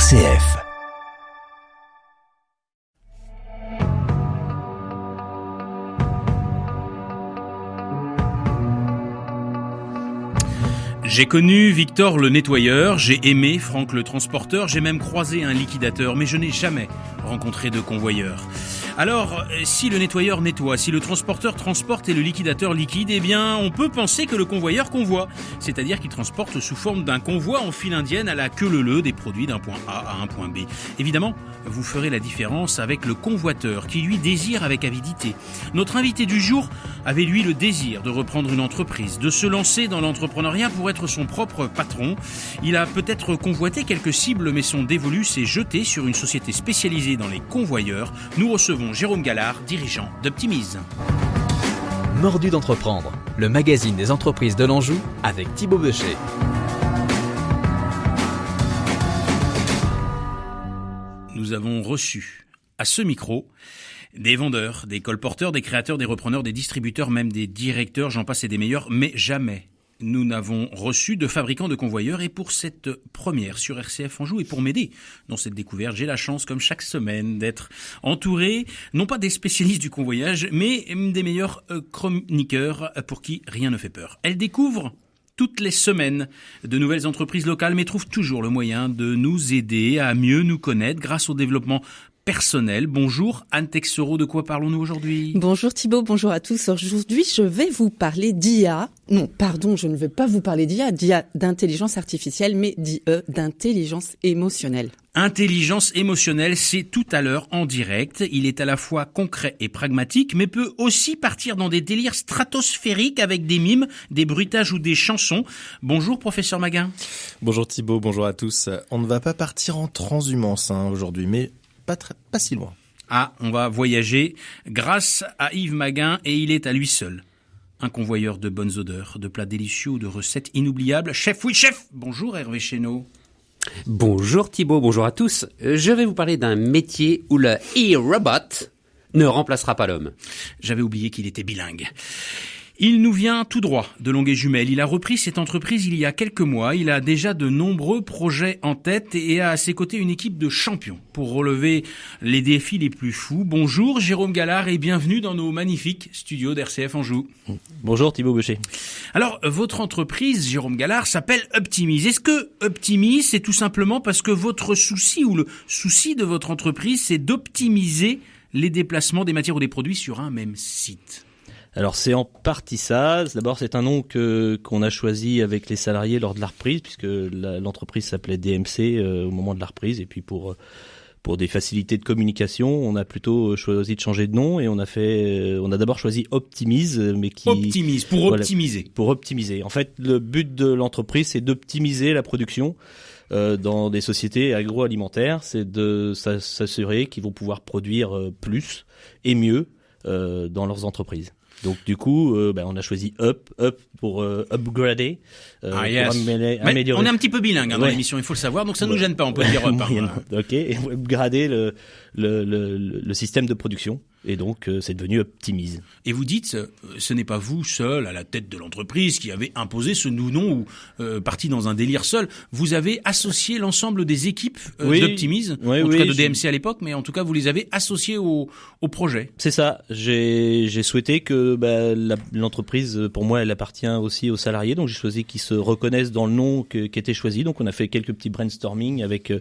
RCF. J'ai connu Victor le nettoyeur, j'ai aimé Franck le transporteur, j'ai même croisé un liquidateur, mais je n'ai jamais rencontré de convoyeur. Alors, si le nettoyeur nettoie, si le transporteur transporte et le liquidateur liquide, eh bien, on peut penser que le convoyeur convoie. C'est-à-dire qu'il transporte sous forme d'un convoi en file indienne à la queue leu-leu des produits d'un point A à un point B. Évidemment, vous ferez la différence avec le convoiteur qui, lui, désire avec avidité. Notre invité du jour avait, lui, le désir de reprendre une entreprise, de se lancer dans l'entrepreneuriat pour être son propre patron. Il a peut-être convoité quelques cibles, mais son dévolu s'est jeté sur une société spécialisée dans les convoyeurs. Nous recevons Jérôme Gallard, dirigeant d'Optimise. Mordu d'entreprendre, le magazine des entreprises de l'Anjou avec Thibaut Becher. Nous avons reçu à ce micro des vendeurs, des colporteurs, des créateurs, des repreneurs, des distributeurs, même des directeurs, j'en passe et des meilleurs, mais jamais nous n'avons reçu de fabricants de convoyeurs. Et pour cette première sur RCF Anjou et pour m'aider dans cette découverte, j'ai la chance, comme chaque semaine, d'être entouré, non pas des spécialistes du convoyage, mais des meilleurs chroniqueurs pour qui rien ne fait peur. Elle découvre toutes les semaines de nouvelles entreprises locales, mais trouve toujours le moyen de nous aider à mieux nous connaître grâce au développement personnel. Bonjour Anne Texereau, de quoi parlons-nous aujourd'hui ? Bonjour Thibaut, bonjour à tous. Aujourd'hui, je vais vous parler d'IA. Non, pardon, je ne vais pas vous parler d'IA d'intelligence artificielle, mais d'intelligence émotionnelle. Intelligence émotionnelle, c'est tout à l'heure en direct. Il est à la fois concret et pragmatique, mais peut aussi partir dans des délires stratosphériques avec des mimes, des bruitages ou des chansons. Bonjour professeur Maguin. Bonjour Thibaut, bonjour à tous. On ne va pas partir en transhumance aujourd'hui, mais pas si loin. Ah, on va voyager grâce à Yves Maguin et il est à lui seul. Un convoyeur de bonnes odeurs, de plats délicieux ou de recettes inoubliables. Chef, oui chef. Bonjour Hervé Chénaud. Bonjour Thibaut, bonjour à tous. Je vais vous parler d'un métier où le e-robot ne remplacera pas l'homme. J'avais oublié qu'il était bilingue. Il nous vient tout droit de Longuet-Jumelles. Il a repris cette entreprise il y a quelques mois. Il a déjà de nombreux projets en tête et a à ses côtés une équipe de champions pour relever les défis les plus fous. Bonjour Jérôme Gallard et bienvenue dans nos magnifiques studios d'RCF Anjou. Bonjour Thibaut Becher. Alors, votre entreprise, Jérôme Gallard, s'appelle Optimise. Est-ce que Optimise, c'est tout simplement parce que votre souci ou le souci de votre entreprise, c'est d'optimiser les déplacements des matières ou des produits sur un même site ? Alors c'est en partie ça. D'abord c'est un nom qu'on a choisi avec les salariés lors de la reprise, puisque l'entreprise s'appelait DMC au moment de la reprise, et puis pour des facilités de communication, on a plutôt choisi de changer de nom et on a d'abord choisi Optimise, mais Optimise pour optimiser. Pour optimiser. En fait, le but de l'entreprise, c'est d'optimiser la production dans des sociétés agroalimentaires. C'est de s'assurer qu'ils vont pouvoir produire plus et mieux dans leurs entreprises. Donc du coup, on a choisi Up pour upgrader, pour améliorer. On est un petit peu bilingue dans l'émission, il faut le savoir, donc ça nous gêne pas, on peut dire Up. Ok, et upgrader le système de production. Et donc, c'est devenu Optimise. Et vous dites, ce n'est pas vous seul à la tête de l'entreprise qui avez imposé ce nom ou parti dans un délire seul. Vous avez associé l'ensemble des équipes d'Optimise, en tout cas de DMC à l'époque, mais en tout cas, vous les avez associés au projet. C'est ça. J'ai souhaité que l'entreprise, pour moi, elle appartient aussi aux salariés. Donc, j'ai choisi qu'ils se reconnaissent dans le nom qui était choisi. Donc, on a fait quelques petits brainstorming avec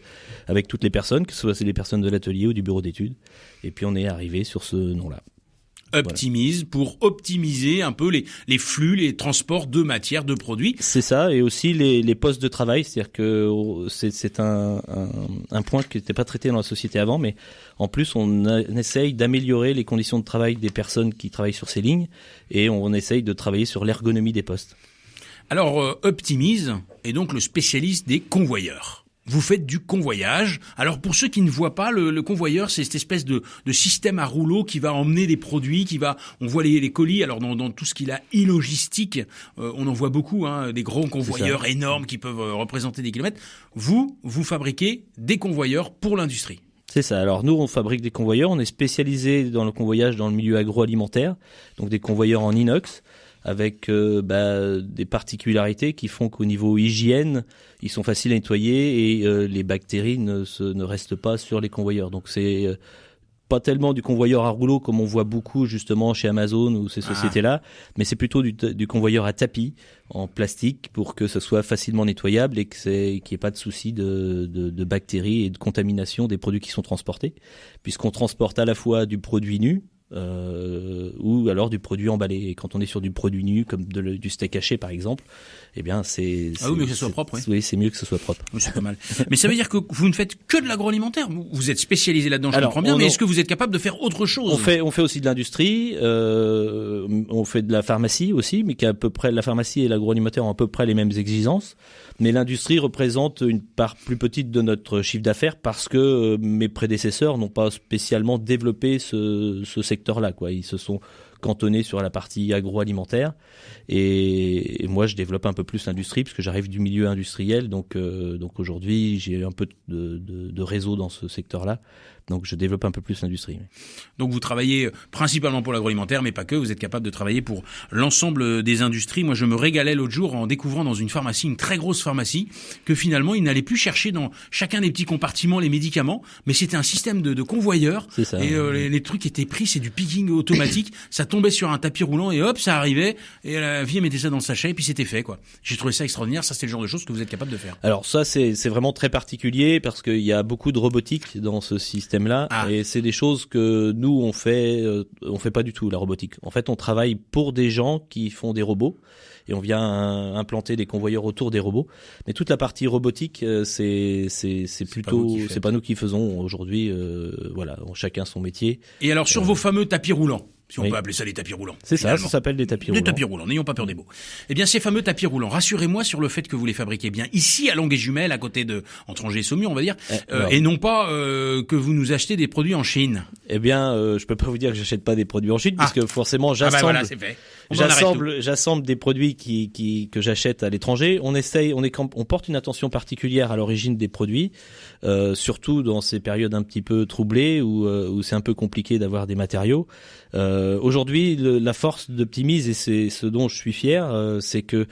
toutes les personnes, que ce soit les personnes de l'atelier ou du bureau d'études. Et puis, on est arrivé sur ce nom-là. Optimise, voilà. Pour optimiser un peu les flux, les transports de matières, de produits. C'est ça, et aussi les postes de travail, c'est-à-dire que c'est un point qui n'était pas traité dans la société avant, mais en plus on essaye d'améliorer les conditions de travail des personnes qui travaillent sur ces lignes, et on essaye de travailler sur l'ergonomie des postes. Alors Optimise est donc le spécialiste des convoyeurs. Vous faites du convoyage. Alors pour ceux qui ne voient pas, le convoyeur, c'est cette espèce de système à rouleau qui va emmener des produits, on voit les colis. Alors dans tout ce qu'il a e-logistique, on en voit beaucoup, des gros convoyeurs énormes qui peuvent représenter des kilomètres. Vous fabriquez des convoyeurs pour l'industrie. C'est ça. Alors nous, on fabrique des convoyeurs. On est spécialisé dans le convoyage dans le milieu agroalimentaire, donc des convoyeurs en inox, avec des particularités qui font qu'au niveau hygiène, ils sont faciles à nettoyer et les bactéries ne restent pas sur les convoyeurs. Donc c'est pas tellement du convoyeur à rouleau comme on voit beaucoup justement chez Amazon ou ces sociétés-là, mais c'est plutôt du convoyeur à tapis en plastique pour que ce soit facilement nettoyable et qu'il n'y ait pas de souci de bactéries et de contamination des produits qui sont transportés, puisqu'on transporte à la fois du produit nu ou alors du produit emballé. Et quand on est sur du produit nu comme du steak haché par exemple, eh bien c'est mieux que ce soit propre. Oui, c'est mieux que ce soit propre. Oui, c'est pas mal. Mais ça veut dire que vous ne faites que de l'agroalimentaire. Vous êtes spécialisé là-dedans, je comprends bien. Mais est-ce que vous êtes capable de faire autre chose? On fait aussi de l'industrie. On fait de la pharmacie aussi, mais à peu près la pharmacie et l'agroalimentaire ont à peu près les mêmes exigences. Mais l'industrie représente une part plus petite de notre chiffre d'affaires parce que mes prédécesseurs n'ont pas spécialement développé ce secteur-là, quoi. Ils se sont cantonnés sur la partie agroalimentaire et moi je développe un peu plus l'industrie parce que j'arrive du milieu industriel, donc aujourd'hui j'ai un peu de réseau dans ce secteur-là. Donc je développe un peu plus l'industrie. Donc vous travaillez principalement pour l'agroalimentaire, mais pas que. Vous êtes capable de travailler pour l'ensemble des industries. Moi, je me régalais l'autre jour en découvrant dans une pharmacie, une très grosse pharmacie, que finalement, ils n'allaient plus chercher dans chacun des petits compartiments les médicaments, mais c'était un système de convoyeurs. C'est ça. Et les trucs étaient pris, c'est du picking automatique. Ça tombait sur un tapis roulant et hop, ça arrivait. Et la fille mettait ça dans le sachet et puis c'était fait, quoi. J'ai trouvé ça extraordinaire. Ça, c'est le genre de choses que vous êtes capable de faire. Alors ça, c'est vraiment très particulier parce qu'il y a beaucoup de robotique dans ce système-là. Et c'est des choses que nous on fait pas du tout, la robotique. En fait, on travaille pour des gens qui font des robots et on vient implanter des convoyeurs autour des robots. Mais toute la partie robotique, c'est pas nous qui faisons aujourd'hui. Voilà, chacun son métier. Et alors sur vos fameux tapis roulants, si on peut appeler ça des tapis roulants. C'est ça s'appelle des tapis roulants. Des tapis roulants, n'ayons pas peur des mots. Eh bien, ces fameux tapis roulants, rassurez-moi sur le fait que vous les fabriquez bien ici, à Longueuil-Jumelles, à côté entre Angers et Saumur, on va dire, et non pas que vous nous achetez des produits en Chine. Eh bien, je peux pas vous dire que j'achète pas des produits en Chine, puisque forcément, j'assemble. Voilà, c'est fait. J'assemble des produits que j'achète à l'étranger. On porte une attention particulière à l'origine des produits, surtout dans ces périodes un petit peu troublées où c'est un peu compliqué d'avoir des matériaux. Aujourd'hui, la force d'Optimise, et c'est ce dont je suis fier, c'est que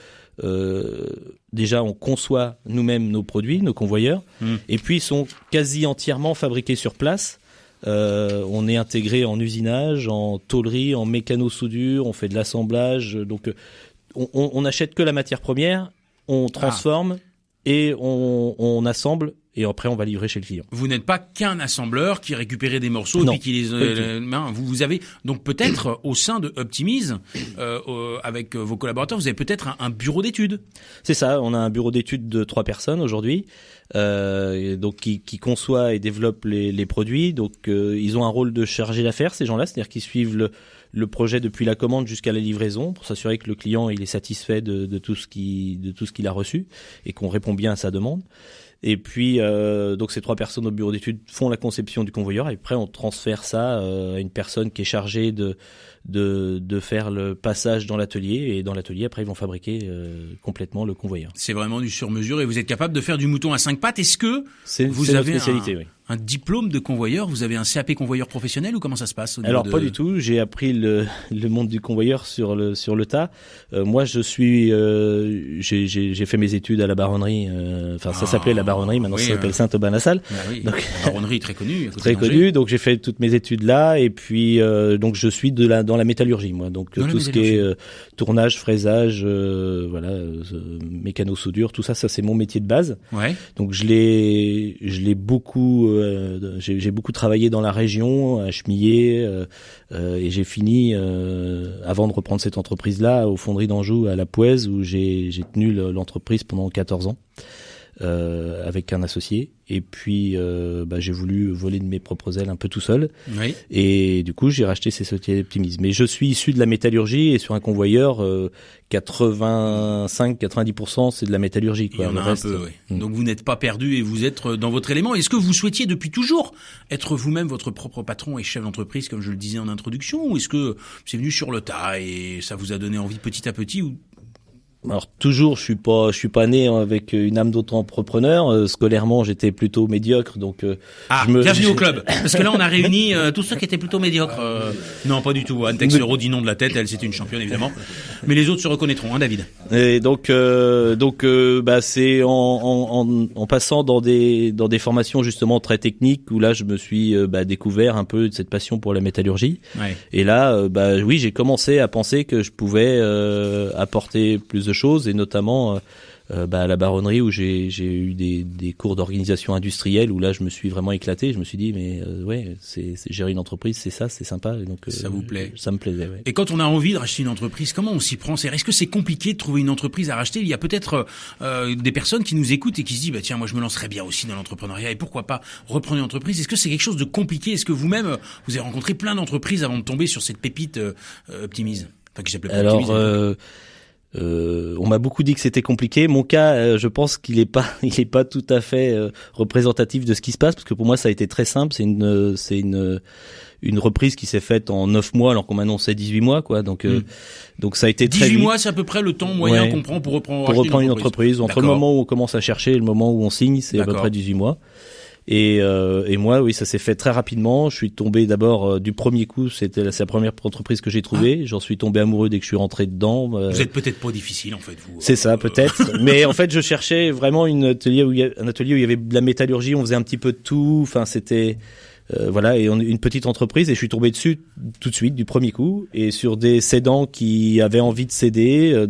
déjà on conçoit nous-mêmes nos produits, nos convoyeurs, et puis ils sont quasi entièrement fabriqués sur place. On est intégré en usinage, en tôlerie, en mécano-soudure, on fait de l'assemblage, donc on n'achète que la matière première, on transforme et on assemble. Et après, on va livrer chez le client. Vous n'êtes pas qu'un assembleur qui récupérait des morceaux et puis qui les... vous avez donc peut-être au sein de Optimise, avec vos collaborateurs, vous avez peut-être un bureau d'études. C'est ça, on a un bureau d'études de 3 personnes aujourd'hui, donc qui conçoit et développe les produits. Donc ils ont un rôle de chargé d'affaires, ces gens-là, c'est-à-dire qu'ils suivent le projet depuis la commande jusqu'à la livraison pour s'assurer que le client il est satisfait de tout ce qu'il a reçu et qu'on répond bien à sa demande. Et puis donc ces 3 personnes au bureau d'études font la conception du convoyeur et après on transfère ça à une personne qui est chargée de faire le passage dans l'atelier, et dans l'atelier après ils vont fabriquer complètement le convoyeur. C'est vraiment du sur-mesure et vous êtes capable de faire du mouton à 5 pattes. Est-ce que vous avez notre spécialité, oui. Un diplôme de convoyeur? Vous avez un CAP convoyeur professionnel ou comment ça se passe? Alors pas du tout, j'ai appris le monde du convoyeur sur le tas. Moi je suis j'ai fait mes études à la baronnerie, ça s'appelait la baronnerie, maintenant ça s'appelle Saint-Aubin-la-Salle. Donc la baronnerie très connue. Très connue, donc j'ai fait toutes mes études là et puis donc je suis dans la métallurgie moi. Donc tout ce qui est tournage, fraisage, mécano-soudure, tout ça c'est mon métier de base. Ouais. Donc je l'ai beaucoup j'ai beaucoup travaillé dans la région à Chemillé et j'ai fini avant de reprendre cette entreprise-là aux Fonderies d'Anjou à La Pouèze où j'ai tenu l'entreprise pendant 14 ans avec un associé et puis j'ai voulu voler de mes propres ailes un peu tout seul et du coup j'ai racheté ces sociétés Optimise. Mais je suis issu de la métallurgie et sur un convoyeur 85-90% c'est de la métallurgie quoi. Il y en a un peu, oui. Donc vous n'êtes pas perdu et vous êtes dans votre élément. Est-ce que vous souhaitiez depuis toujours être vous-même votre propre patron et chef d'entreprise comme je le disais en introduction, ou est-ce que c'est venu sur le tas et ça vous a donné envie petit à petit ou... Alors toujours, je suis pas né avec une âme d'auto-entrepreneur. Scolairement, j'étais plutôt médiocre, donc bienvenue au club. Parce que là, on a réuni tous ceux qui étaient plutôt médiocres. Non, pas du tout. Anne Texero dit non de la tête. Elle, c'était une championne évidemment. Mais les autres se reconnaîtront, hein, David. Et donc, c'est en passant dans des formations justement très techniques où là, je me suis découvert un peu de cette passion pour la métallurgie. Ouais. Et là, oui, j'ai commencé à penser que je pouvais apporter plus de choses, et notamment à la baronnerie où j'ai eu des cours d'organisation industrielle où là je me suis vraiment éclaté. Je me suis dit c'est gérer une entreprise, c'est sympa. Et donc ça vous plaît? Ça me plaisait. Ouais. Et quand on a envie de racheter une entreprise, comment on s'y prend? Est-ce que c'est compliqué de trouver une entreprise à racheter? Il y a peut-être des personnes qui nous écoutent et qui se disent tiens, moi je me lancerais bien aussi dans l'entrepreneuriat et pourquoi pas reprendre une entreprise. Est-ce que c'est quelque chose de compliqué? Est-ce que vous-même vous avez rencontré plein d'entreprises avant de tomber sur cette pépite Optimize, qui s'appelle Optimize? Alors on m'a beaucoup dit que c'était compliqué. Mon cas, je pense qu'il est pas tout à fait représentatif de ce qui se passe, parce que pour moi ça a été très simple. C'est une reprise qui s'est faite en 9 mois alors qu'on m'annonçait 18 mois, quoi. Donc ça a été très 18 vite. mois, c'est à peu près le temps moyen qu'on prend pour reprendre une entreprise. Entre le moment où on commence à chercher et le moment où on signe, c'est à peu près 18 mois. Et moi, oui, ça s'est fait très rapidement. Je suis tombé d'abord du premier coup. C'est la première entreprise que j'ai trouvée. J'en suis tombé amoureux dès que je suis rentré dedans. Vous êtes peut-être pas difficile, en fait, vous. C'est ça, peut-être. Mais en fait, je cherchais vraiment un atelier où il y avait de la métallurgie. On faisait un petit peu de tout. Enfin, c'était et une petite entreprise, et je suis tombé dessus tout de suite du premier coup, et sur des cédants qui avaient envie de céder,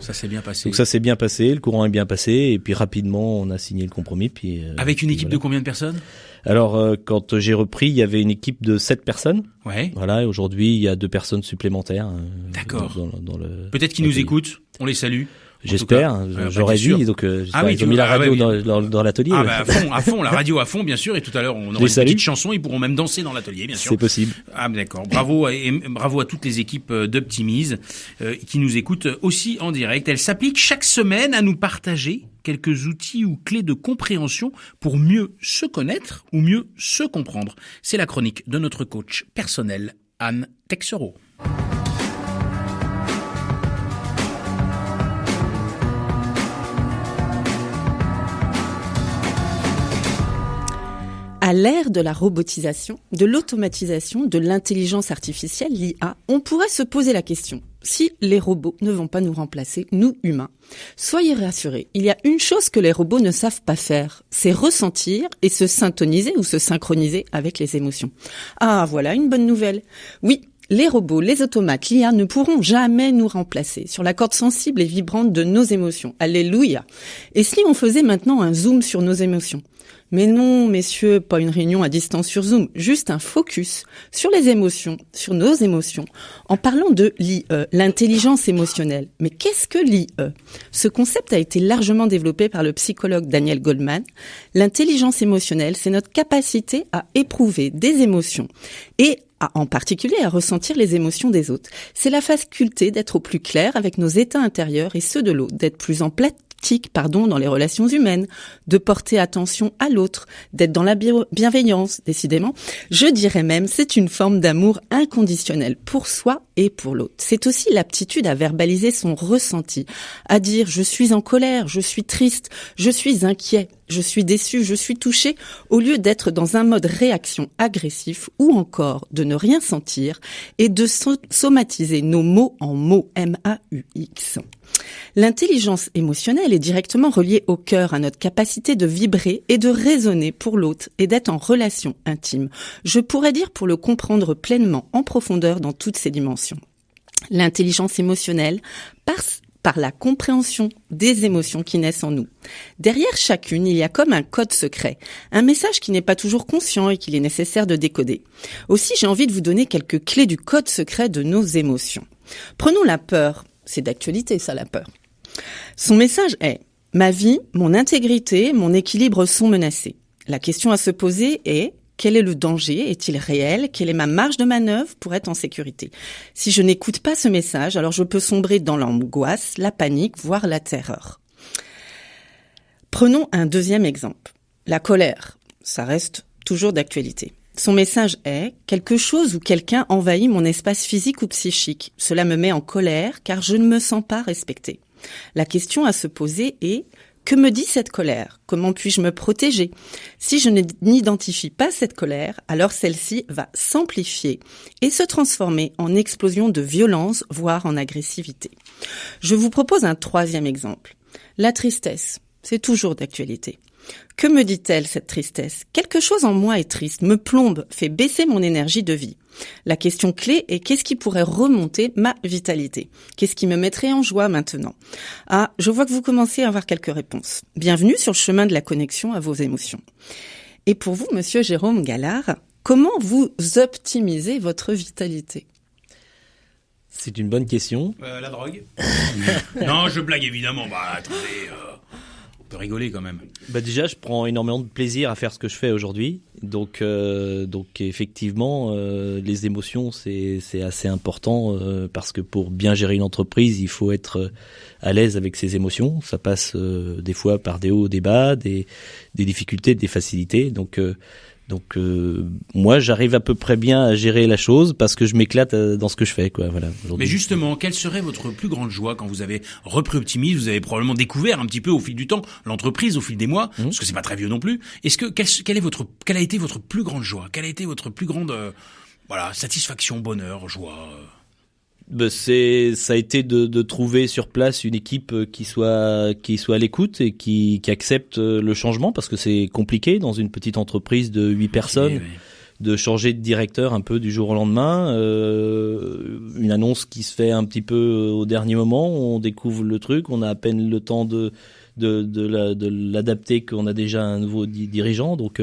ça s'est bien passé. Donc ça s'est bien passé, le courant est bien passé, et puis rapidement on a signé le compromis. Puis avec une équipe de combien de personnes? Alors quand j'ai repris, il y avait une équipe de 7 personnes. Ouais. Voilà, et aujourd'hui il y a 2 personnes supplémentaires. D'accord. Dans le peut-être qu'ils nous écoutent, on les salue. J'espère, j'aurais dit, donc ils ont mis la radio dans l'atelier. À fond, la radio à fond, bien sûr, et tout à l'heure on aura une petite chanson, ils pourront même danser dans l'atelier, bien sûr. C'est possible. Ah d'accord, bravo à toutes les équipes d'Optimize qui nous écoutent aussi en direct. Elles s'appliquent chaque semaine à nous partager quelques outils ou clés de compréhension pour mieux se connaître ou mieux se comprendre. C'est la chronique de notre coach personnel, Anne Texero. À l'ère de la robotisation, de l'automatisation, de l'intelligence artificielle, l'IA, on pourrait se poser la question. Si les robots ne vont pas nous remplacer, nous humains, soyez rassurés, il y a une chose que les robots ne savent pas faire, c'est ressentir et se syntoniser ou se synchroniser avec les émotions. Ah, voilà une bonne nouvelle. Oui, les robots, les automates, l'IA ne pourront jamais nous remplacer sur la corde sensible et vibrante de nos émotions. Alléluia. Et si on faisait maintenant un zoom sur nos émotions? Mais non, messieurs, pas une réunion à distance sur Zoom, juste un focus sur les émotions, sur nos émotions, en parlant de l'IE, l'intelligence émotionnelle. Mais qu'est-ce que l'IE? Ce concept a été largement développé par le psychologue Daniel Goleman. L'intelligence émotionnelle, c'est notre capacité à éprouver des émotions et en particulier à ressentir les émotions des autres. C'est la faculté d'être au plus clair avec nos états intérieurs et ceux de l'autre, d'être plus en dans les relations humaines, de porter attention à l'autre, d'être dans la bienveillance, décidément. Je dirais même, c'est une forme d'amour inconditionnel pour soi et pour l'autre. C'est aussi l'aptitude à verbaliser son ressenti, à dire je suis en colère, je suis triste, je suis inquiet, je suis déçu, je suis touché, au lieu d'être dans un mode réaction agressif ou encore de ne rien sentir et de somatiser nos mots en mots M-A-U-X. L'intelligence émotionnelle est directement reliée au cœur, à notre capacité de vibrer et de résonner pour l'autre et d'être en relation intime. Je pourrais dire pour le comprendre pleinement, en profondeur dans toutes ses dimensions. L'intelligence émotionnelle passe par la compréhension des émotions qui naissent en nous. Derrière chacune, il y a comme un code secret, un message qui n'est pas toujours conscient et qu'il est nécessaire de décoder. Aussi, j'ai envie de vous donner quelques clés du code secret de nos émotions. Prenons la peur. C'est d'actualité, ça, la peur. Son message est « Ma vie, mon intégrité, mon équilibre sont menacés ». La question à se poser est « Quel est le danger? Est-il réel? Quelle est ma marge de manœuvre pour être en sécurité ?» Si je n'écoute pas ce message, alors je peux sombrer dans l'angoisse, la panique, voire la terreur. Prenons un deuxième exemple. La colère, ça reste toujours d'actualité. Son message est « Quelque chose ou quelqu'un envahit mon espace physique ou psychique. Cela me met en colère car je ne me sens pas respectée. » La question à se poser est: que me dit cette colère? Comment puis-je me protéger? Si je n'identifie pas cette colère, alors celle-ci va s'amplifier et se transformer en explosion de violence, voire en agressivité. Je vous propose un troisième exemple. La tristesse, c'est toujours d'actualité. Que me dit-elle, cette tristesse? Quelque chose en moi est triste, me plombe, fait baisser mon énergie de vie. La question clé est: qu'est-ce qui pourrait remonter ma vitalité? Qu'est-ce qui me mettrait en joie maintenant? Ah, je vois que vous commencez à avoir quelques réponses. Bienvenue sur le chemin de la connexion à vos émotions. Et pour vous, monsieur Jérôme Gallard, comment vous optimisez votre vitalité? C'est une bonne question. La drogue. Non, je blague évidemment. Attendez, on peut rigoler quand même. Déjà, je prends énormément de plaisir à faire ce que je fais aujourd'hui. Donc effectivement, les émotions, c'est assez important parce que pour bien gérer une entreprise, il faut être à l'aise avec ses émotions. Ça passe des fois par des hauts, des bas, des difficultés, des facilités. Donc moi, j'arrive à peu près bien à gérer la chose parce que je m'éclate dans ce que je fais, quoi. Voilà. Mais justement, quelle serait votre plus grande joie quand vous avez repris Optimise? Vous avez probablement découvert un petit peu au fil du temps l'entreprise, au fil des mois, parce que c'est pas très vieux non plus. Est-ce que quelle a été votre plus grande joie? Quelle a été votre plus grande satisfaction, bonheur, joie? Ça a été de trouver sur place une équipe qui soit à l'écoute et qui accepte le changement, parce que c'est compliqué dans une petite entreprise de 8 personnes. Oui. De changer de directeur un peu du jour au lendemain, une annonce qui se fait un petit peu au dernier moment, on découvre le truc, on a à peine le temps de l'adapter qu'on a déjà un nouveau dirigeant, donc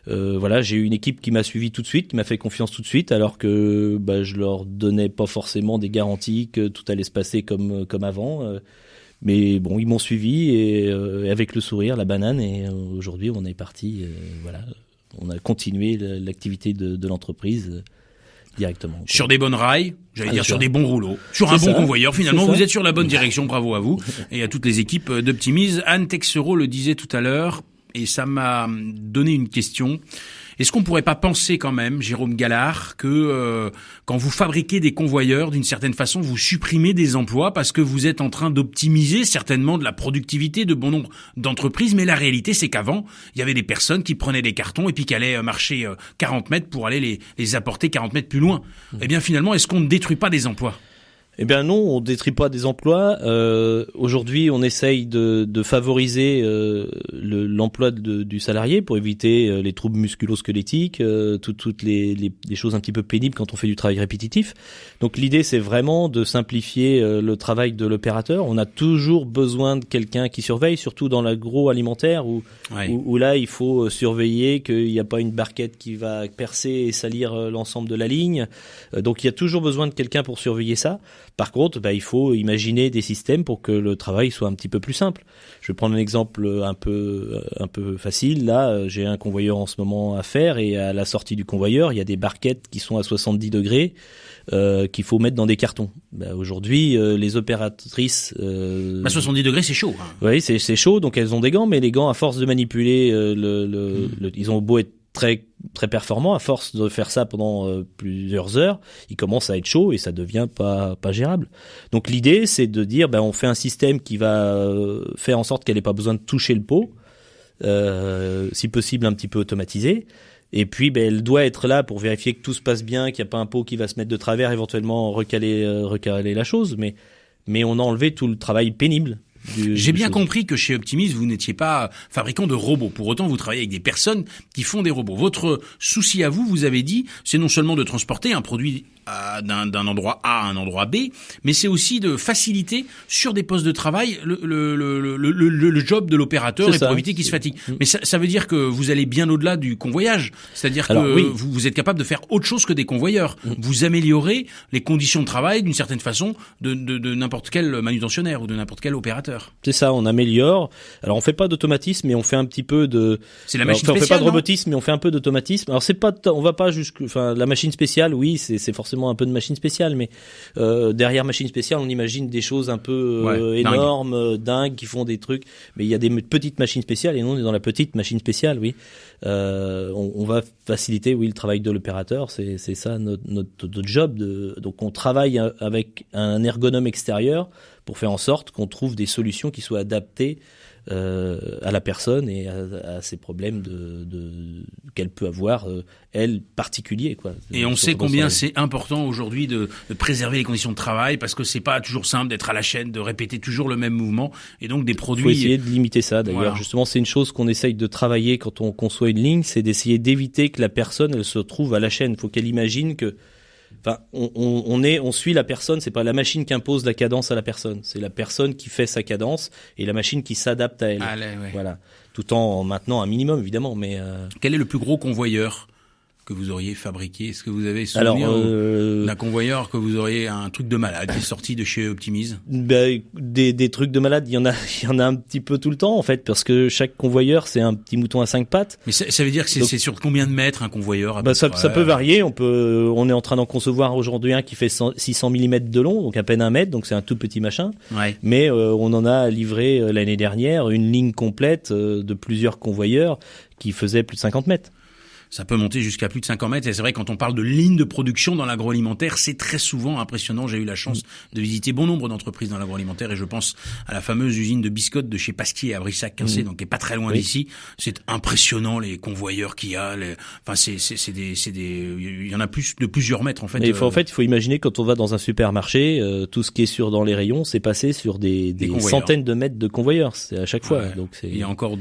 j'ai eu une équipe qui m'a suivi tout de suite, qui m'a fait confiance tout de suite, alors que je leur donnais pas forcément des garanties que tout allait se passer comme avant. Mais bon, ils m'ont suivi et avec le sourire, la banane, et aujourd'hui on est parti. On a continué l'activité de l'entreprise directement. Sur des bonnes rails, sur des bons rouleaux, sur un bon convoyeur. Finalement, vous êtes sur la bonne direction. Bravo à vous et à toutes les équipes d'Optimise. Anne Texereau le disait tout à l'heure. Et ça m'a donné une question. Est-ce qu'on pourrait pas penser quand même, Jérôme Gallard, que quand vous fabriquez des convoyeurs, d'une certaine façon, vous supprimez des emplois parce que vous êtes en train d'optimiser certainement de la productivité de bon nombre d'entreprises. Mais la réalité, c'est qu'avant, il y avait des personnes qui prenaient des cartons et puis qui allaient marcher 40 mètres pour aller les apporter 40 mètres plus loin. Eh bien, finalement, est-ce qu'on ne détruit pas des emplois ? Eh bien non, on détruit pas des emplois. Aujourd'hui, on essaye de favoriser l'emploi du salarié pour éviter les troubles musculo-squelettiques, toutes les choses un petit peu pénibles quand on fait du travail répétitif. Donc l'idée, c'est vraiment de simplifier le travail de l'opérateur. On a toujours besoin de quelqu'un qui surveille, surtout dans l'agroalimentaire où là, il faut surveiller qu'il n'y a pas une barquette qui va percer et salir l'ensemble de la ligne. Donc il y a toujours besoin de quelqu'un pour surveiller ça. Par contre, il faut imaginer des systèmes pour que le travail soit un petit peu plus simple. Je vais prendre un exemple un peu facile. Là, j'ai un convoyeur en ce moment à faire et à la sortie du convoyeur, il y a des barquettes qui sont à 70 degrés qu'il faut mettre dans des cartons. Aujourd'hui, les opératrices... 70 degrés, c'est chaud. Hein. Oui, c'est chaud, donc elles ont des gants, mais les gants, à force de manipuler, ils ont beau être très très performant, à force de faire ça pendant plusieurs heures, il commence à être chaud et ça devient pas gérable. Donc l'idée, c'est de dire, on fait un système qui va faire en sorte qu'elle n'ait pas besoin de toucher le pot, si possible un petit peu automatisé. Et puis, elle doit être là pour vérifier que tout se passe bien, qu'il n'y a pas un pot qui va se mettre de travers, éventuellement recaler la chose. Mais on a enlevé tout le travail pénible. J'ai bien compris que chez Optimise, vous n'étiez pas fabricant de robots. Pour autant, vous travaillez avec des personnes qui font des robots. Votre souci à vous, vous avez dit, c'est non seulement de transporter un produit d'un endroit A à un endroit B, mais c'est aussi de faciliter sur des postes de travail le job de l'opérateur et pour éviter qu'il se fatigue. Mais ça veut dire que vous allez bien au-delà du convoyage. C'est-à-dire que vous êtes capable de faire autre chose que des convoyeurs. Vous améliorez les conditions de travail d'une certaine façon de n'importe quel manutentionnaire ou de n'importe quel opérateur. C'est ça, on améliore. Alors on fait pas d'automatisme, mais on fait un petit peu de... C'est la machine spéciale, on fait pas de robotisme, mais on fait un peu d'automatisme. Alors on va pas la machine spéciale, oui, c'est forcément forcément un peu de machine spéciale, mais derrière machine spéciale, on imagine des choses un peu énormes, dingues, qui font des trucs. Mais il y a des petites machines spéciales, et nous on est dans la petite machine spéciale, oui. On va faciliter, oui, le travail de l'opérateur. C'est ça notre job. Donc on travaille avec un ergonome extérieur pour faire en sorte qu'on trouve des solutions qui soient adaptées à la personne et à ses problèmes qu'elle peut avoir, elle, particulier, quoi. Et on sait combien c'est important aujourd'hui de préserver les conditions de travail, parce que c'est pas toujours simple d'être à la chaîne, de répéter toujours le même mouvement, et donc des produits... Il faut essayer de limiter ça, d'ailleurs. Voilà. Justement, c'est une chose qu'on essaye de travailler quand on conçoit une ligne, c'est d'essayer d'éviter que la personne, elle se trouve à la chaîne. Il faut qu'elle imagine que on suit la personne, c'est pas la machine qui impose la cadence à la personne, c'est la personne qui fait sa cadence et la machine qui s'adapte à elle. Voilà, tout en maintenant un minimum évidemment. Mais quel est le plus gros convoyeur que vous auriez fabriqué? Est-ce que vous avez souvenir d'un convoyeur que vous auriez un truc de malade qui est sorti de chez Optimise? Des trucs de malade, il y en a un petit peu tout le temps en fait, parce que chaque convoyeur c'est un petit mouton à 5 pattes. Mais ça veut dire que c'est sur combien de mètres un convoyeur? Ça peut varier. On est en train d'en concevoir aujourd'hui un qui fait 600 mm de long, donc à peine 1 mètre, donc c'est un tout petit machin. Ouais. Mais on en a livré l'année dernière une ligne complète de plusieurs convoyeurs qui faisait plus de 50 mètres. Ça peut monter jusqu'à plus de 50 mètres. Et c'est vrai, quand on parle de ligne de production dans l'agroalimentaire, c'est très souvent impressionnant. J'ai eu la chance de visiter bon nombre d'entreprises dans l'agroalimentaire, et je pense à la fameuse usine de biscottes de chez Pasquier à Brissac-Quincé, donc qui est pas très loin d'ici. C'est impressionnant les convoyeurs qu'il y a. Il y en a de plusieurs mètres en fait. Mais il faut imaginer, quand on va dans un supermarché, tout ce qui est dans les rayons, c'est passé sur des centaines de mètres de convoyeurs. C'est à chaque fois. Ouais. Donc il y a encore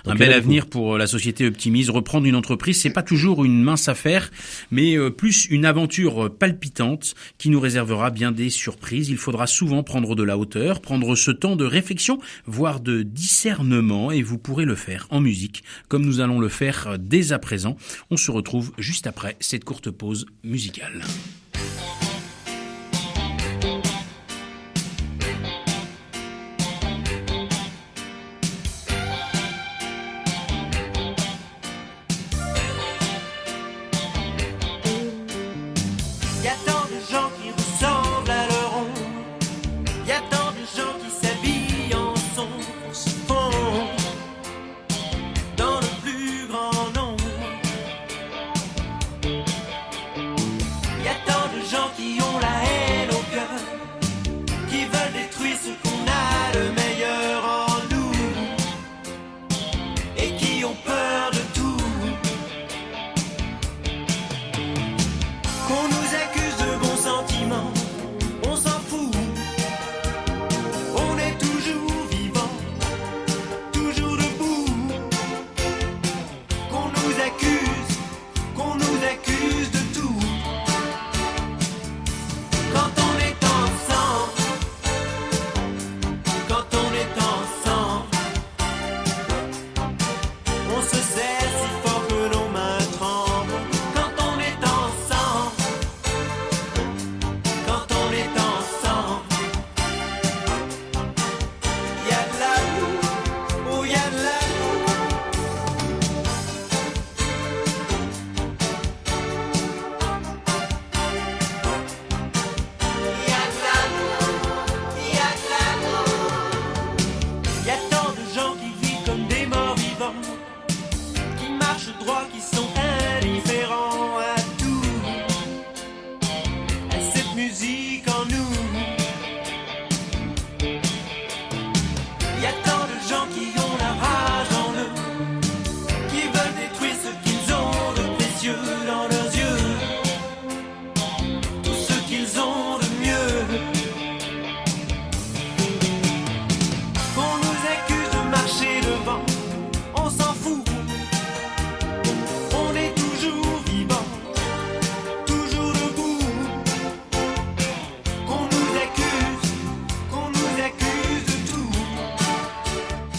un bel avenir pour la société Optimise. Reprendre une entreprise, c'est pas toujours une mince affaire, mais plus une aventure palpitante qui nous réservera bien des surprises. Il faudra souvent prendre de la hauteur, prendre ce temps de réflexion, voire de discernement, et vous pourrez le faire en musique, comme nous allons le faire dès à présent. On se retrouve juste après cette courte pause musicale.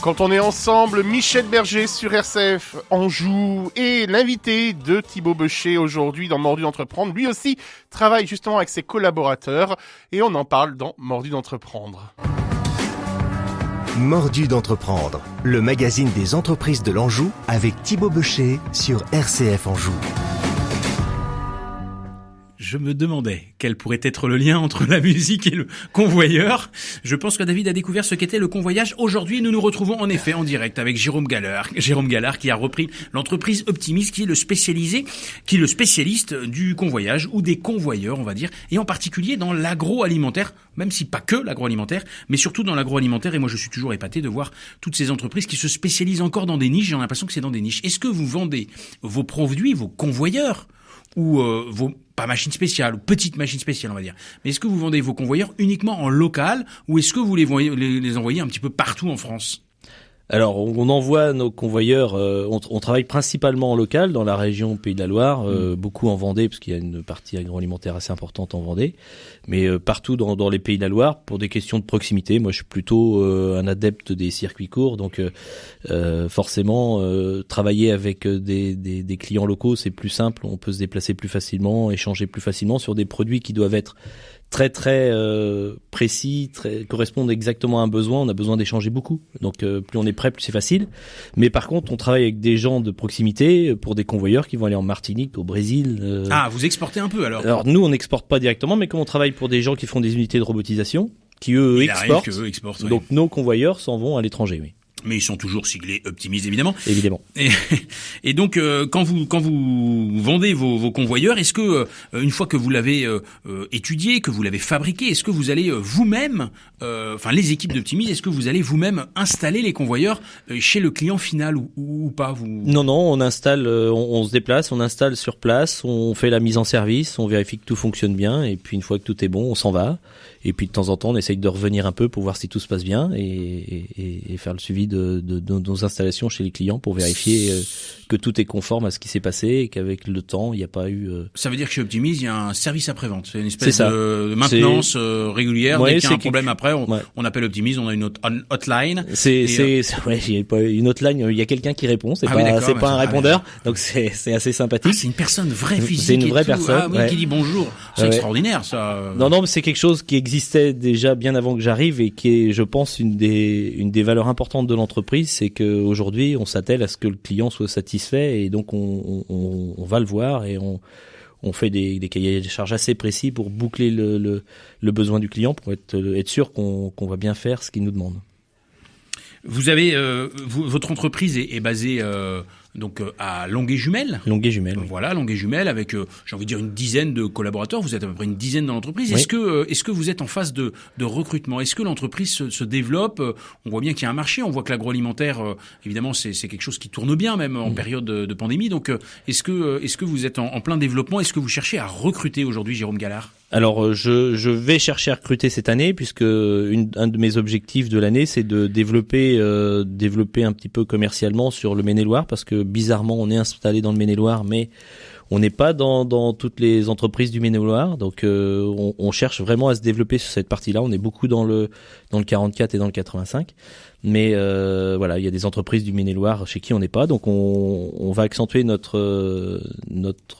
Quand on est ensemble, Michel Berger sur RCF Anjou et l'invité de Thibaut Becher aujourd'hui dans Mordu d'entreprendre. Lui aussi travaille justement avec ses collaborateurs et on en parle dans Mordu d'entreprendre. Mordu d'entreprendre, le magazine des entreprises de l'Anjou avec Thibaut Becher sur RCF Anjou. Je me demandais quel pourrait être le lien entre la musique et le convoyeur. Je pense que David a découvert ce qu'était le convoyage. Aujourd'hui, nous nous retrouvons en effet en direct avec Jérôme Gallard qui a repris l'entreprise Optimis, qui est le spécialiste du convoyage ou des convoyeurs, on va dire, et en particulier dans l'agroalimentaire, même si pas que l'agroalimentaire, mais surtout dans l'agroalimentaire. Et moi, je suis toujours épaté de voir toutes ces entreprises qui se spécialisent encore dans des niches. J'ai l'impression que c'est dans des niches. Est-ce que vous vendez vos produits, vos convoyeurs, ou vos pas machines spéciales ou petites machines spéciales, on va dire, mais est-ce que vous vendez vos convoyeurs uniquement en local, ou est-ce que vous les envoyez un petit peu partout en France? Alors, on envoie nos convoyeurs, on travaille principalement en local, dans la région Pays de la Loire, beaucoup en Vendée, parce qu'il y a une partie agroalimentaire assez importante en Vendée, mais partout dans les Pays de la Loire, pour des questions de proximité. Moi, je suis plutôt un adepte des circuits courts, donc forcément, travailler avec des clients locaux, c'est plus simple, on peut se déplacer plus facilement, échanger plus facilement sur des produits qui doivent être très précis, correspondent exactement à un besoin. On a besoin d'échanger beaucoup, donc plus on est prêt, plus c'est facile. Mais par contre, on travaille avec des gens de proximité pour des convoyeurs qui vont aller en Martinique, au Brésil. Ah, vous exportez un peu alors? Alors nous, on n'exporte pas directement, mais comme on travaille pour des gens qui font des unités de robotisation, qui eux exportent, oui. donc nos convoyeurs s'en vont à l'étranger, oui. Mais ils sont toujours siglés Optimis, évidemment. Évidemment. Et donc, quand vous vendez vos convoyeurs, est-ce que une fois que vous l'avez étudié, que vous l'avez fabriqué, est-ce que vous allez vous-même, les équipes d'Optimis, est-ce que vous allez vous-même installer les convoyeurs chez le client final ou pas vous? Non, on installe, on se déplace, on installe sur place, on fait la mise en service, on vérifie que tout fonctionne bien, et puis une fois que tout est bon, on s'en va. Et puis de temps en temps, on essaye de revenir un peu pour voir si tout se passe bien et faire le suivi de nos installations chez les clients pour vérifier que tout est conforme à ce qui s'est passé et qu'avec le temps, il n'y a pas eu... Ça veut dire que chez Optimis, il y a un service après-vente. C'est une espèce de maintenance régulière. Dès qu'il y a un problème après, on appelle Optimis, on a une hotline. Il y a pas une hotline, il y a quelqu'un qui répond, c'est pas un répondeur, donc c'est assez sympathique. C'est une personne vraie physique. C'est une vraie personne. Qui dit bonjour. C'est extraordinaire, ça. Non, mais c'est quelque chose qui existait déjà bien avant que j'arrive et qui est, je pense, une des valeurs importantes de l'entreprise, c'est qu'aujourd'hui, on s'attelle à ce que le client soit satisfait et donc on va le voir et on fait des cahiers de charges assez précis pour boucler le besoin du client, pour être sûr qu'on va bien faire ce qu'il nous demande. Vous avez votre entreprise est basée à Longué-Jumelles. Longué-Jumelles. Oui. Voilà, Longué-Jumelles avec j'ai envie de dire une dizaine de collaborateurs. Vous êtes à peu près une dizaine dans l'entreprise. Oui. Est-ce que vous êtes en phase de recrutement? Est-ce que l'entreprise se développe? On voit bien qu'il y a un marché. On voit que l'agroalimentaire, évidemment, c'est quelque chose qui tourne bien même en période de pandémie. Donc, est-ce que vous êtes en plein développement? Est-ce que vous cherchez à recruter aujourd'hui, Jérôme Gallard? Alors, je vais chercher à recruter cette année puisque un de mes objectifs de l'année, c'est de développer un petit peu commercialement sur le Maine-et-Loire, parce que bizarrement, on est installé dans le Maine-et-Loire, mais on n'est pas dans toutes les entreprises du Maine-et-Loire, donc on cherche vraiment à se développer sur cette partie-là. On est beaucoup dans le 44 et dans le 85, mais voilà, il y a des entreprises du Maine-et-Loire chez qui on n'est pas, donc on va accentuer notre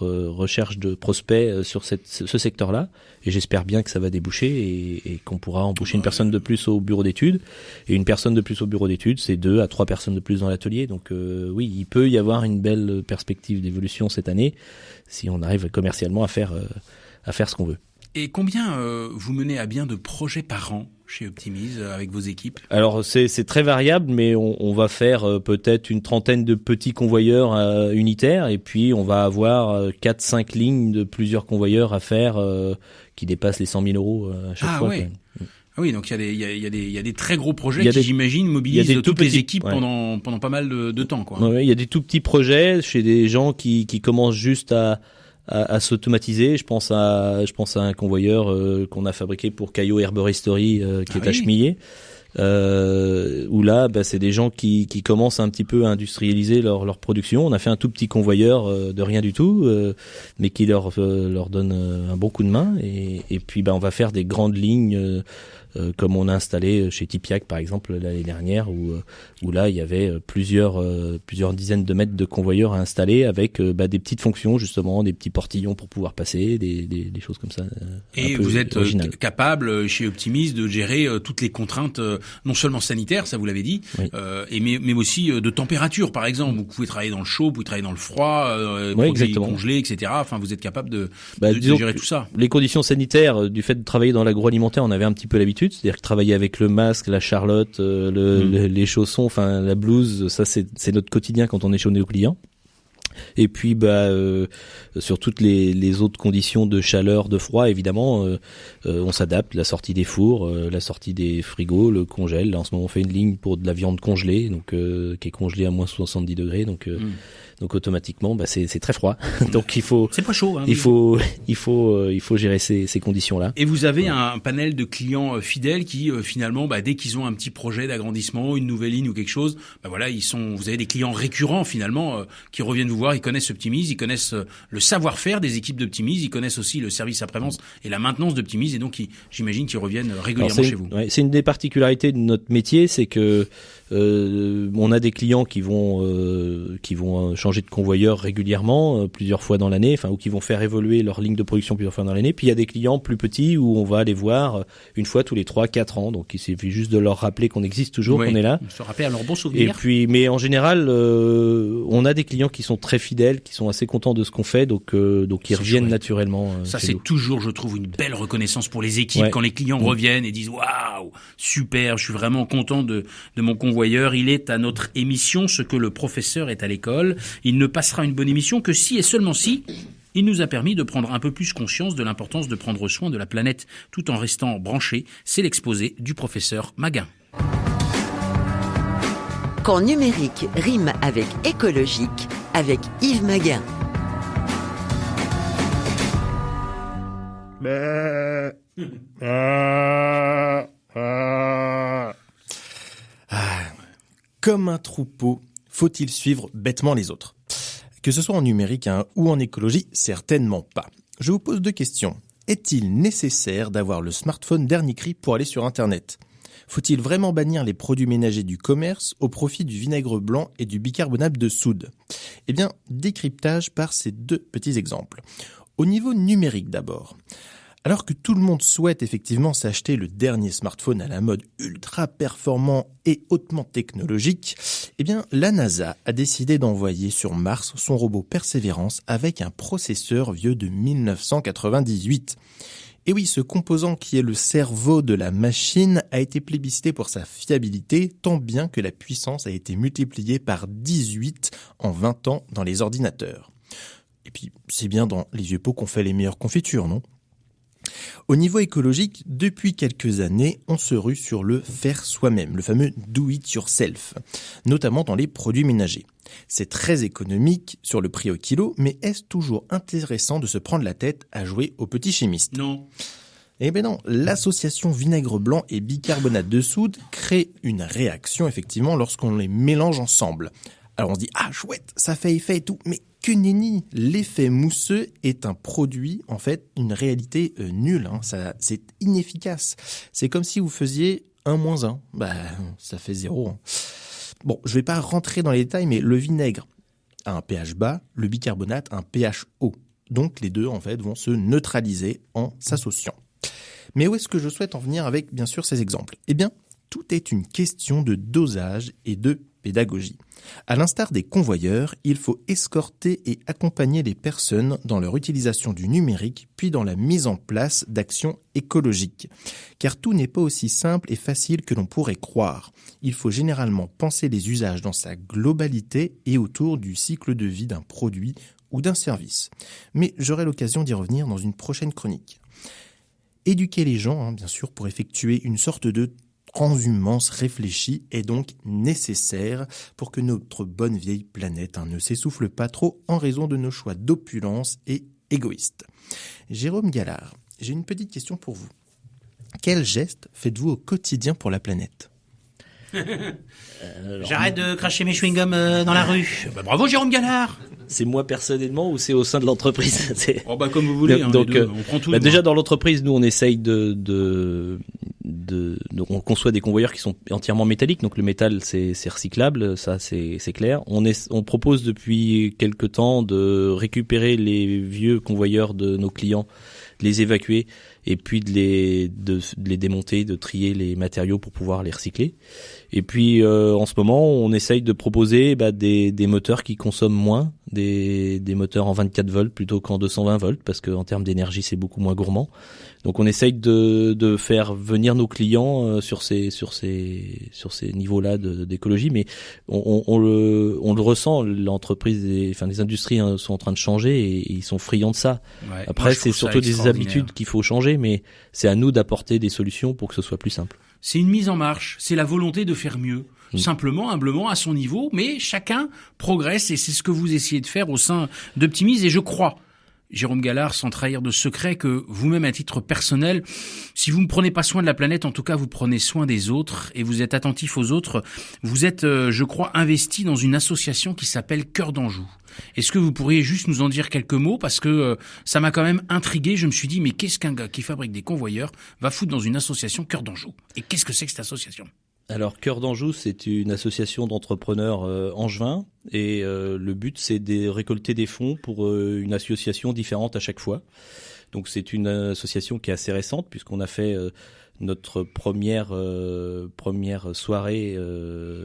recherche de prospects sur ce secteur-là, et j'espère bien que ça va déboucher et qu'on pourra embaucher une personne de plus au bureau d'études, et une personne de plus au bureau d'études, c'est 2 à 3 personnes de plus dans l'atelier, donc oui, il peut y avoir une belle perspective d'évolution cette année si on arrive commercialement à faire ce qu'on veut. Et combien vous menez à bien de projets par an chez Optimis avec vos équipes? Alors c'est très variable, mais on va faire peut-être une trentaine de petits convoyeurs unitaires, et puis on va avoir 4-5 lignes de plusieurs convoyeurs à faire qui dépassent les 100 000 euros à chaque fois. Ouais. Ah oui, donc il y a des très gros projets qui, j'imagine, mobilisent toutes les équipes pendant pas mal de temps, quoi. Ouais, il y a des tout petits projets chez des gens qui commencent juste à s'automatiser. Je pense à un convoyeur qu'on a fabriqué pour Caillot Herboristerie qui est à Chemillé. Où là, c'est des gens qui commencent un petit peu à industrialiser leur production. On a fait un tout petit convoyeur de rien du tout, mais qui leur donne un bon coup de main. Et puis, on va faire des grandes lignes comme on a installé chez Tipiac par exemple l'année dernière, où là il y avait plusieurs dizaines de mètres de convoyeurs à installer avec des petites fonctions justement, des petits portillons pour pouvoir passer, des choses comme ça. Et vous êtes capable chez Optimis de gérer toutes les contraintes, non seulement sanitaires, ça vous l'avez dit, oui. mais aussi de température par exemple. Vous pouvez travailler dans le chaud, vous pouvez travailler dans le froid, produits congelés, etc. Enfin, vous êtes capable de gérer tout ça. Les conditions sanitaires, du fait de travailler dans l'agroalimentaire, on avait un petit peu l'habitude, c'est-à-dire que travailler avec le masque, la charlotte, les chaussons, enfin la blouse, ça c'est notre quotidien quand on est chez nos clients. Et puis sur toutes les autres conditions de chaleur, de froid, évidemment, on s'adapte. La sortie des fours, la sortie des frigos, le congèle. Là, en ce moment, on fait une ligne pour de la viande congelée, donc qui est congelée à moins 70 degrés, donc automatiquement, c'est très froid. Donc c'est pas chaud. Hein, il faut gérer ces conditions-là. Et vous avez un panel de clients fidèles qui finalement, dès qu'ils ont un petit projet d'agrandissement, une nouvelle ligne ou quelque chose, vous avez des clients récurrents finalement qui reviennent vous voir. Ils connaissent Optimis, ils connaissent le savoir-faire des équipes d'Optimis, ils connaissent aussi le service après-vente et la maintenance d'Optimis, et donc j'imagine qu'ils reviennent régulièrement chez vous. Ouais, c'est une des particularités de notre métier, c'est que on a des clients qui vont changer de convoyeur régulièrement, plusieurs fois dans l'année, ou qui vont faire évoluer leur ligne de production plusieurs fois dans l'année. Puis il y a des clients plus petits où on va aller voir une fois tous les 3-4 ans. Donc il suffit juste de leur rappeler qu'on existe toujours, qu'on est là. Se rappeler à leurs bons souvenirs. Et puis, mais en général, on a des clients qui sont très fidèles, qui sont assez contents de ce qu'on fait, donc ils reviennent naturellement. Ça c'est toujours, je trouve, une belle reconnaissance pour les équipes quand les clients reviennent et disent waouh, super, je suis vraiment content de mon convoyeur. Il est à notre émission ce que le professeur est à l'école. Il ne passera une bonne émission que si et seulement si il nous a permis de prendre un peu plus conscience de l'importance de prendre soin de la planète tout en restant branché. C'est l'exposé du professeur Maguin. Quand numérique rime avec écologique, avec Yves Maguin. Comme un troupeau, faut-il suivre bêtement les autres? Que ce soit en numérique ou en écologie, certainement pas. Je vous pose 2 questions. Est-il nécessaire d'avoir le smartphone dernier cri pour aller sur Internet? Faut-il vraiment bannir les produits ménagers du commerce au profit du vinaigre blanc et du bicarbonate de soude? Eh bien, décryptage par ces 2 petits exemples. Au niveau numérique d'abord. Alors que tout le monde souhaite effectivement s'acheter le dernier smartphone à la mode ultra performant et hautement technologique, eh bien, la NASA a décidé d'envoyer sur Mars son robot Perseverance avec un processeur vieux de 1998. Et oui, ce composant qui est le cerveau de la machine a été plébiscité pour sa fiabilité, tant bien que la puissance a été multipliée par 18 en 20 ans dans les ordinateurs. Et puis, c'est bien dans les vieux pots qu'on fait les meilleures confitures, non ? Au niveau écologique, depuis quelques années, on se rue sur le faire soi-même, le fameux do it yourself, notamment dans les produits ménagers. C'est très économique sur le prix au kilo, mais est-ce toujours intéressant de se prendre la tête à jouer au petit chimiste ? Non. Eh bien non, l'association vinaigre blanc et bicarbonate de soude crée une réaction effectivement lorsqu'on les mélange ensemble. Alors on se dit, ah chouette, ça fait effet et tout, mais que nenni, l'effet mousseux est un produit, en fait, une réalité nulle, c'est inefficace. C'est comme si vous faisiez 1-1, ça fait 0. Bon, je vais pas rentrer dans les détails, mais le vinaigre a un pH bas, le bicarbonate a un pH haut. Donc les deux, en fait, vont se neutraliser en s'associant. Mais où est-ce que je souhaite en venir avec, bien sûr, ces exemples ? Eh bien, tout est une question de dosage et de pédagogie. À l'instar des convoyeurs, il faut escorter et accompagner les personnes dans leur utilisation du numérique, puis dans la mise en place d'actions écologiques. Car tout n'est pas aussi simple et facile que l'on pourrait croire. Il faut généralement penser les usages dans sa globalité et autour du cycle de vie d'un produit ou d'un service. Mais j'aurai l'occasion d'y revenir dans une prochaine chronique. Éduquer les gens, bien sûr, pour effectuer une sorte de transhumance réfléchie est donc nécessaire pour que notre bonne vieille planète ne s'essouffle pas trop en raison de nos choix d'opulence et égoïstes. Jérôme Gallard, j'ai une petite question pour vous. Quel geste faites-vous au quotidien pour la planète ? J'arrête de cracher mes chewing-gums dans la rue. Bravo Jérôme Gallard. C'est moi personnellement ou c'est au sein de l'entreprise ? Comme vous voulez. Donc, on prend tout. déjà dans l'entreprise, nous on essaye de donc on conçoit des convoyeurs qui sont entièrement métalliques, donc le métal c'est recyclable, ça c'est clair. On propose depuis quelque temps de récupérer les vieux convoyeurs de nos clients, de les évacuer et puis de les démonter, de trier les matériaux pour pouvoir les recycler. Et puis en ce moment, on essaye de proposer des moteurs qui consomment moins, des moteurs en 24 volts plutôt qu'en 220 volts, parce qu'en termes d'énergie, c'est beaucoup moins gourmand. Donc on essaye de faire venir nos clients sur ces niveaux-là d'écologie, mais on le ressent. L'entreprise, les industries sont en train de changer et ils sont friands de ça. Ouais, après, c'est surtout des habitudes qu'il faut changer, mais c'est à nous d'apporter des solutions pour que ce soit plus simple. C'est une mise en marche, c'est la volonté de faire mieux. Simplement, humblement, à son niveau, mais chacun progresse et c'est ce que vous essayez de faire au sein d'Optimise. Et je crois, Jérôme Gallard, sans trahir de secret, que vous-même, à titre personnel, si vous ne prenez pas soin de la planète, en tout cas, vous prenez soin des autres et vous êtes attentif aux autres. Vous êtes, je crois, investi dans une association qui s'appelle Cœur d'Anjou. Est-ce que vous pourriez juste nous en dire quelques mots? Parce que ça m'a quand même intrigué. Je me suis dit, mais qu'est-ce qu'un gars qui fabrique des convoyeurs va foutre dans une association Cœur d'Anjou? Et qu'est-ce que c'est que cette association? Alors, Cœur d'Anjou, c'est une association d'entrepreneurs angevins et le but, c'est de récolter des fonds pour une association différente à chaque fois. Donc, c'est une association qui est assez récente puisqu'on a fait notre première soirée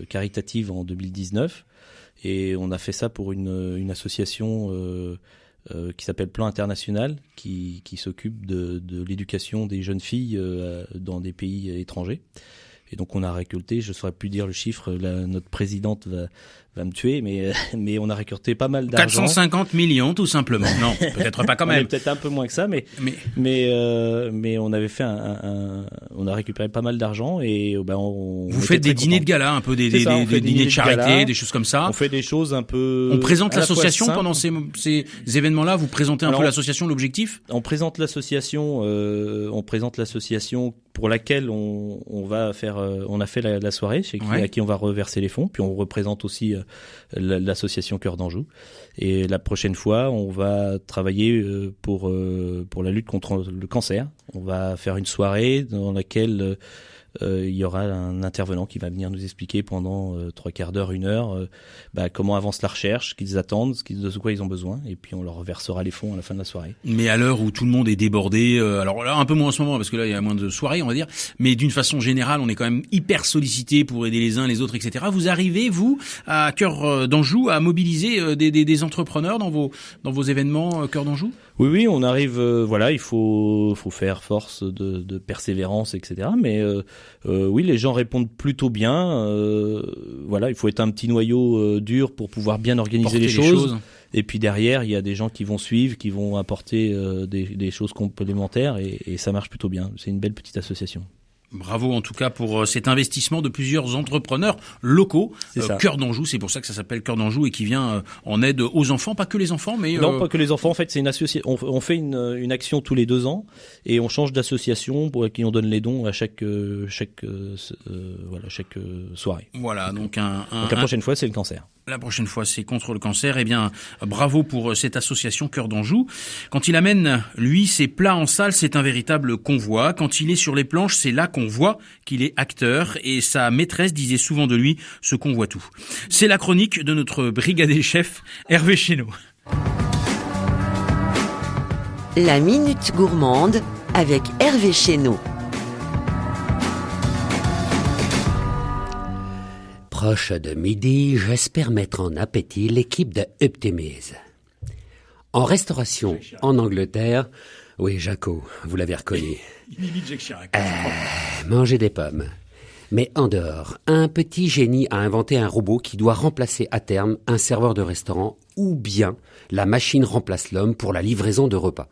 caritative en 2019 et on a fait ça pour une association qui s'appelle Plan International qui s'occupe de l'éducation des jeunes filles dans des pays étrangers. Et donc on a récolté, je ne saurais plus dire le chiffre, notre présidente va me tuer, mais on a récolté pas mal d'argent. 450 millions tout simplement. Non, peut-être pas quand même. Peut-être un peu moins que ça, mais on avait fait on a récupéré pas mal d'argent et vous faites des dîners de gala, un peu des dîners de charité, des choses comme ça. On fait des choses un peu. On présente l'association pendant ces événements-là. Vous présentez un peu l'association, l'objectif. On présente l'association pour laquelle on va faire. On a fait la soirée à qui on va reverser les fonds, puis on représente aussi l'association Cœur d'Anjou. Et la prochaine fois, on va travailler pour la lutte contre le cancer. On va faire une soirée dans laquelle il y aura un intervenant qui va venir nous expliquer pendant 3/4 d'heure, 1 heure, comment avance la recherche, ce qu'ils attendent, de quoi ils ont besoin, et puis on leur reversera les fonds à la fin de la soirée. Mais à l'heure où tout le monde est débordé, alors là un peu moins en ce moment parce que là il y a moins de soirées on va dire, mais d'une façon générale on est quand même hyper sollicité pour aider les uns les autres, etc. Vous arrivez vous à Cœur d'Anjou à mobiliser des entrepreneurs dans vos événements Cœur d'Anjou? Oui, on arrive. Il faut faire force de persévérance, etc. Mais oui, les gens répondent plutôt bien. Il faut être un petit noyau dur pour pouvoir bien organiser les choses. Et puis derrière, il y a des gens qui vont suivre, qui vont apporter des choses complémentaires, et ça marche plutôt bien. C'est une belle petite association. Bravo en tout cas pour cet investissement de plusieurs entrepreneurs locaux. Cœur d'Anjou, c'est pour ça que ça s'appelle Cœur d'Anjou et qui vient en aide aux enfants, pas que les enfants, mais non, pas que les enfants. En fait, c'est une association. On fait une action tous les 2 ans et on change d'association pour qui on donne les dons à chaque soirée. Voilà, donc la prochaine fois, c'est le cancer. La prochaine fois, c'est contre le cancer. Eh bien, bravo pour cette association Cœur d'Anjou. Quand il amène, lui, ses plats en salle, c'est un véritable convoi. Quand il est sur les planches, c'est là qu'on voit qu'il est acteur. Et sa maîtresse disait souvent de lui ce qu'on voit tout. C'est la chronique de notre brigadier chef, Hervé Chénaud. La Minute Gourmande avec Hervé Chénaud. Proche de midi, j'espère mettre en appétit l'équipe de Optimise. En restauration en Angleterre, oui, Jaco, vous l'avez reconnu. Manger des pommes. Mais en dehors, un petit génie a inventé un robot qui doit remplacer à terme un serveur de restaurant ou bien la machine remplace l'homme pour la livraison de repas.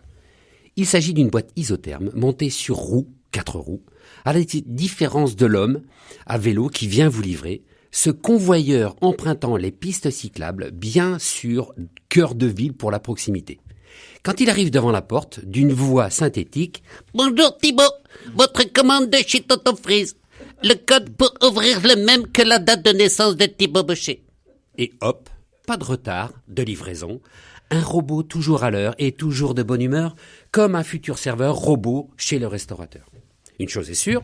Il s'agit d'une boîte isotherme montée sur 4 roues, à la différence de l'homme à vélo qui vient vous livrer. Ce convoyeur empruntant les pistes cyclables, bien sûr, cœur de ville pour la proximité. Quand il arrive devant la porte, d'une voix synthétique, « Bonjour Thibaut, votre commande de chez Tonton Freeze. Le code pour ouvrir le même que la date de naissance de Thibaut Bochet. » Et hop, pas de retard, de livraison, un robot toujours à l'heure et toujours de bonne humeur, comme un futur serveur robot chez le restaurateur. Une chose est sûre,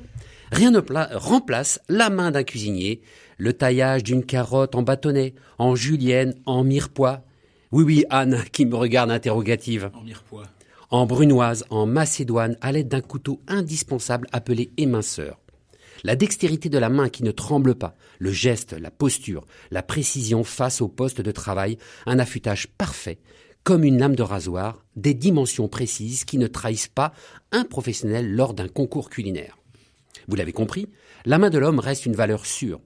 Rien ne remplace la main d'un cuisinier, le taillage d'une carotte en bâtonnet, en julienne, en mirepoix. Oui, Anne, qui me regarde interrogative. En mirepoix. En brunoise, en macédoine, à l'aide d'un couteau indispensable appelé éminceur. La dextérité de la main qui ne tremble pas, le geste, la posture, la précision face au poste de travail, un affûtage parfait, comme une lame de rasoir, des dimensions précises qui ne trahissent pas un professionnel lors d'un concours culinaire. Vous l'avez compris, la main de l'homme reste une valeur sûre.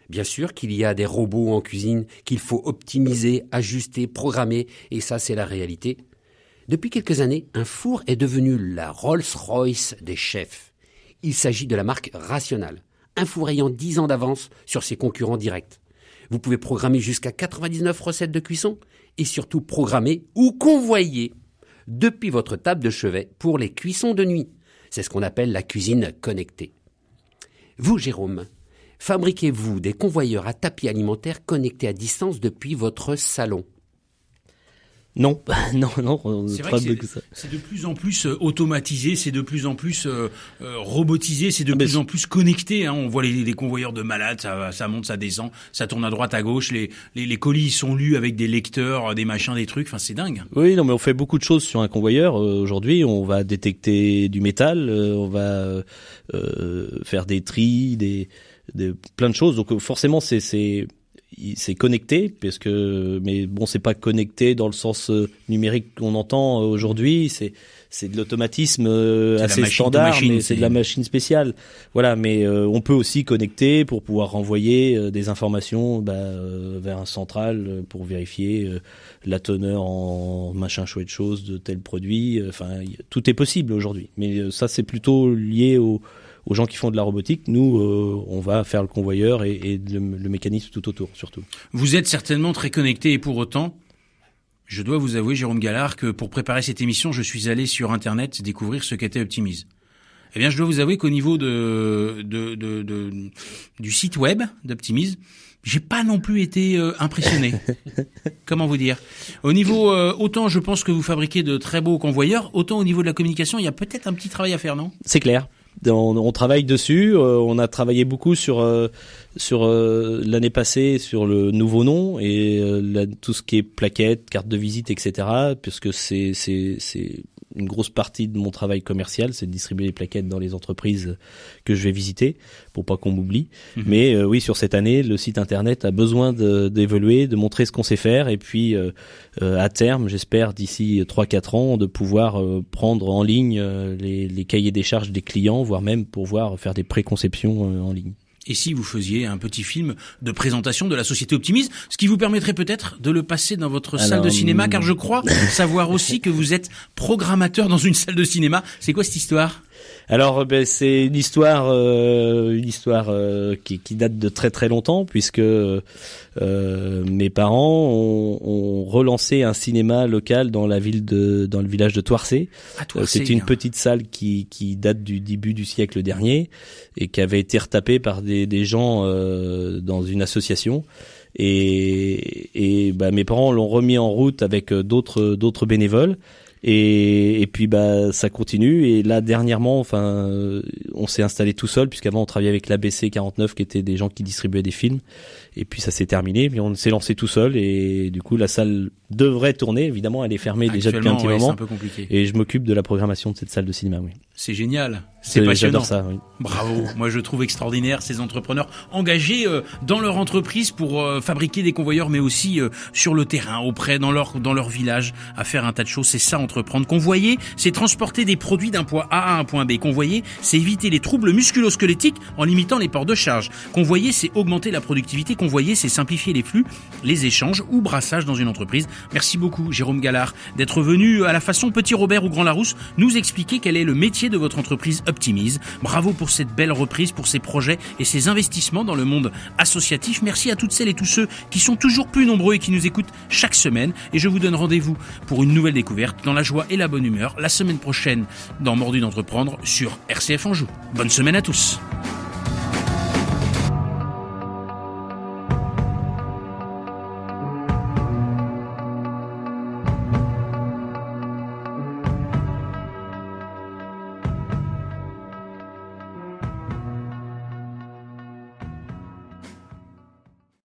Bien sûr qu'il y a des robots en cuisine qu'il faut optimiser, ajuster, programmer, et ça c'est la réalité. Depuis quelques années, un four est devenu la Rolls-Royce des chefs. Il s'agit de la marque Rational, un four ayant 10 ans d'avance sur ses concurrents directs. Vous pouvez programmer jusqu'à 99 recettes de cuisson et surtout programmer ou convoyer depuis votre table de chevet pour les cuissons de nuit. C'est ce qu'on appelle la cuisine connectée. Vous, Jérôme, fabriquez-vous des convoyeurs à tapis alimentaires connectés à distance depuis votre salon ? Non, on c'est vrai que c'est de plus en plus automatisé, c'est de plus en plus robotisé, c'est de plus en plus connecté. Hein. On voit les convoyeurs de malades, ça monte, ça descend, ça tourne à droite, à gauche. Les colis ils sont lus avec des lecteurs, des machins, des trucs. Enfin, c'est dingue. Oui, non, mais on fait beaucoup de choses sur un convoyeur. Aujourd'hui, on va détecter du métal, on va faire des tris, plein de choses. Donc forcément, c'est connecté, mais bon, c'est pas connecté dans le sens numérique qu'on entend aujourd'hui. C'est de l'automatisme assez standard, mais c'est de la machine spéciale. Voilà, mais on peut aussi connecter pour pouvoir renvoyer des informations vers un central pour vérifier la teneur en machin chouette chose de tel produit. Enfin, tout est possible aujourd'hui. Mais ça, c'est plutôt lié aux gens qui font de la robotique. Nous, on va faire le convoyeur et le mécanisme tout autour, surtout. Vous êtes certainement très connecté, et pour autant, je dois vous avouer, Jérôme Gallard, que pour préparer cette émission, je suis allé sur Internet découvrir ce qu'était Optimize. Eh bien, je dois vous avouer qu'au niveau du site web d'Optimize, j'ai pas non plus été impressionné. Comment vous dire ? Au niveau, autant je pense que vous fabriquez de très beaux convoyeurs, autant au niveau de la communication, il y a peut-être un petit travail à faire, non ? C'est clair. On travaille dessus. On a travaillé beaucoup sur l'année passée sur le nouveau nom et tout ce qui est plaquettes, cartes de visite, etc. Puisque c'est une grosse partie de mon travail commercial, c'est de distribuer les plaquettes dans les entreprises que je vais visiter pour pas qu'on m'oublie. Mmh. Mais oui, sur cette année, le site internet a besoin d'évoluer, de montrer ce qu'on sait faire et puis à terme, j'espère d'ici 3-4 ans, de pouvoir prendre en ligne les cahiers des charges des clients, voire même pouvoir faire des préconceptions en ligne. Et si vous faisiez un petit film de présentation de la société Optimize, ce qui vous permettrait peut-être de le passer dans votre salle de cinéma, car je crois savoir aussi que vous êtes programmateur dans une salle de cinéma. C'est quoi cette histoire ? Alors, c'est une histoire qui date de très très longtemps, puisque mes parents ont relancé un cinéma local dans le village de Toircé. C'est une petite salle qui date du début du siècle dernier et qui avait été retapée par des gens dans une association. Et mes parents l'ont remis en route avec d'autres bénévoles. Et puis ça continue, et là dernièrement on s'est installé tout seul, puisqu'avant on travaillait avec l'ABC 49 qui étaient des gens qui distribuaient des films, et puis ça s'est terminé, puis on s'est lancé tout seul, et du coup la salle devrait tourner. Évidemment, elle est fermée déjà depuis un petit moment, c'est un peu compliqué. Et je m'occupe de la programmation de cette salle de cinéma. Oui. C'est génial, c'est passionnant. J'adore ça. Oui. Bravo, moi je trouve extraordinaire ces entrepreneurs engagés dans leur entreprise pour fabriquer des convoyeurs, mais aussi sur le terrain, dans leur village, à faire un tas de choses. C'est ça, entreprendre. Convoyer, c'est transporter des produits d'un point A à un point B. Convoyer, c'est éviter les troubles musculo-squelettiques en limitant les ports de charge. Convoyer, c'est augmenter la productivité. Convoyer, c'est simplifier les flux, les échanges ou brassages dans une entreprise. Merci beaucoup, Jérôme Gallard, d'être venu à la façon Petit Robert ou Grand Larousse nous expliquer quel est le métier de votre entreprise Optimize. Bravo pour cette belle reprise, pour ces projets et ces investissements dans le monde associatif. Merci à toutes celles et tous ceux qui sont toujours plus nombreux et qui nous écoutent chaque semaine. Et je vous donne rendez-vous pour une nouvelle découverte dans la joie et la bonne humeur la semaine prochaine dans Mordu d'entreprendre sur RCF Anjou. Bonne semaine à tous.